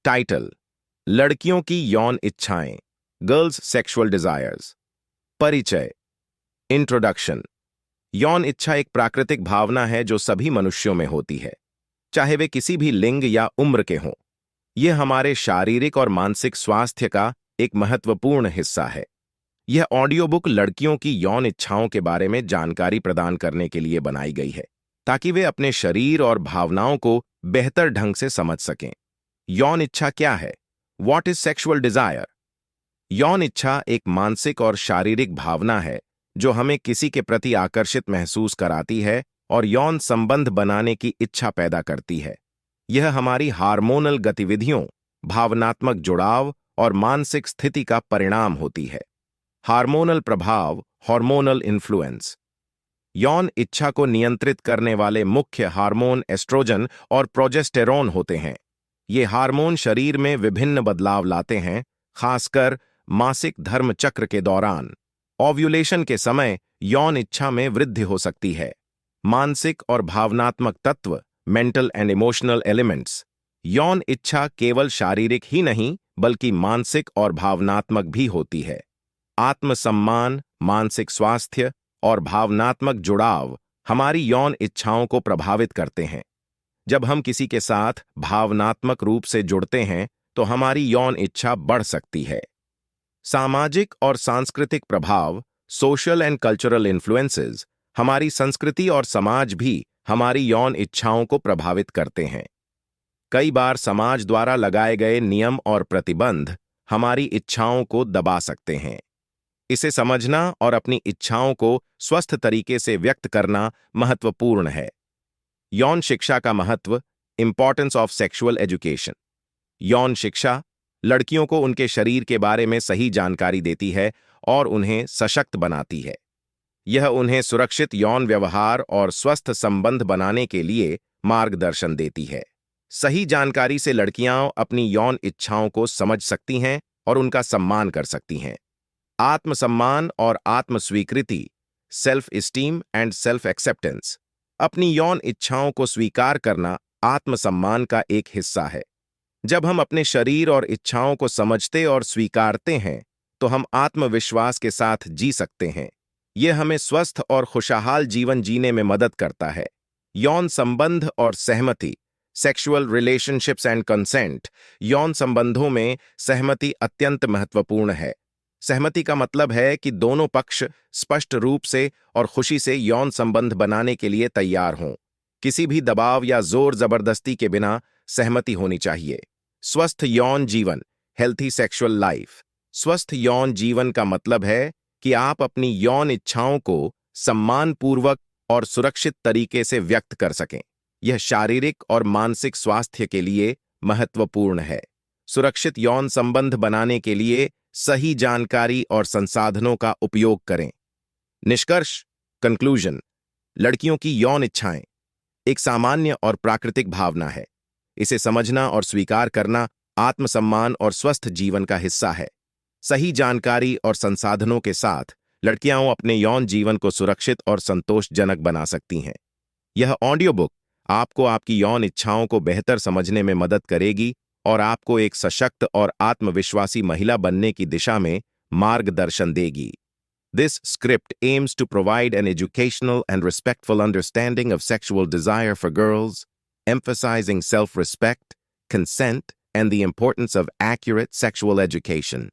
Title: लड़कियों की यौन इच्छाएं, गर्ल्स सेक्सुअल डिजायर्स। परिचय: इंट्रोडक्शन। यौन इच्छा एक प्राकृतिक भावना है जो सभी मनुष्यों में होती है, चाहे वे किसी भी लिंग या उम्र के हों। यह हमारे शारीरिक और मानसिक स्वास्थ्य का एक महत्वपूर्ण हिस्सा है। यह ऑडियो बुक लड़कियों की यौन इच्छाओं के बारे में जानकारी प्रदान करने के लिए बनाई गई है, ताकि वे अपने शरीर और भावनाओं को बेहतर ढंग से समझ सकें। यौन इच्छा क्या है? What is sexual desire? यौन इच्छा एक मानसिक और शारीरिक भावना है जो हमें किसी के प्रति आकर्षित महसूस कराती है और यौन संबंध बनाने की इच्छा पैदा करती है। यह हमारी हार्मोनल गतिविधियों, भावनात्मक जुड़ाव और मानसिक स्थिति का परिणाम होती है। हार्मोनल प्रभाव, हार्मोनल इन्फ्लुएंस। यौन इच्छा को नियंत्रित करने वाले मुख्य हार्मोन एस्ट्रोजन और प्रोजेस्टेरोन होते हैं। ये हार्मोन शरीर में विभिन्न बदलाव लाते हैं, खासकर मासिक धर्म चक्र के दौरान। ओव्यूलेशन के समय यौन इच्छा में वृद्धि हो सकती है। मानसिक और भावनात्मक तत्व, मेंटल एंड इमोशनल एलिमेंट्स। यौन इच्छा केवल शारीरिक ही नहीं बल्कि मानसिक और भावनात्मक भी होती है। आत्मसम्मान, मानसिक स्वास्थ्य और भावनात्मक जुड़ाव हमारी यौन इच्छाओं को प्रभावित करते हैं। जब हम किसी के साथ भावनात्मक रूप से जुड़ते हैं तो हमारी यौन इच्छा बढ़ सकती है। सामाजिक और सांस्कृतिक प्रभाव, सोशल एंड कल्चरल इन्फ्लुएंसेस। हमारी संस्कृति और समाज भी हमारी यौन इच्छाओं को प्रभावित करते हैं। कई बार समाज द्वारा लगाए गए नियम और प्रतिबंध हमारी इच्छाओं को दबा सकते हैं। इसे समझना और अपनी इच्छाओं को स्वस्थ तरीके से व्यक्त करना महत्वपूर्ण है। यौन शिक्षा का महत्व, इंपॉर्टेंस ऑफ सेक्सुअल एजुकेशन। यौन शिक्षा लड़कियों को उनके शरीर के बारे में सही जानकारी देती है और उन्हें सशक्त बनाती है। यह उन्हें सुरक्षित यौन व्यवहार और स्वस्थ संबंध बनाने के लिए मार्गदर्शन देती है। सही जानकारी से लड़कियां अपनी यौन इच्छाओं को समझ सकती हैं और उनका सम्मान कर सकती हैं। आत्मसम्मान और आत्मस्वीकृति, self esteem and self acceptance. अपनी यौन इच्छाओं को स्वीकार करना आत्मसम्मान का एक हिस्सा है। जब हम अपने शरीर और इच्छाओं को समझते और स्वीकारते हैं तो हम आत्मविश्वास के साथ जी सकते हैं। यह हमें स्वस्थ और खुशहाल जीवन जीने में मदद करता है। यौन संबंध और सहमति, सेक्सुअल रिलेशनशिप्स एंड कंसेंट। यौन संबंधों में सहमति अत्यंत महत्वपूर्ण है। सहमति का मतलब है कि दोनों पक्ष स्पष्ट रूप से और खुशी से यौन संबंध बनाने के लिए तैयार हों। किसी भी दबाव या जोर जबरदस्ती के बिना सहमति होनी चाहिए। स्वस्थ यौन जीवन, हेल्थी सेक्सुअल लाइफ। स्वस्थ यौन जीवन का मतलब है कि आप अपनी यौन इच्छाओं को सम्मानपूर्वक और सुरक्षित तरीके से व्यक्त कर सकें। यह शारीरिक और मानसिक स्वास्थ्य के लिए महत्वपूर्ण है। सुरक्षित यौन संबंध बनाने के लिए सही जानकारी और संसाधनों का उपयोग करें। निष्कर्ष, कंक्लूजन। लड़कियों की यौन इच्छाएं एक सामान्य और प्राकृतिक भावना है। इसे समझना और स्वीकार करना आत्मसम्मान और स्वस्थ जीवन का हिस्सा है। सही जानकारी और संसाधनों के साथ लड़कियां अपने यौन जीवन को सुरक्षित और संतोषजनक बना सकती हैं। यह ऑडियो बुक आपको आपकी यौन इच्छाओं को बेहतर समझने में मदद करेगी और आपको एक सशक्त और आत्मविश्वासी महिला बनने की दिशा में मार्गदर्शन देगी। This script aims to provide an educational and respectful understanding of sexual desire for girls, emphasizing self-respect, consent, and the importance of accurate sexual education.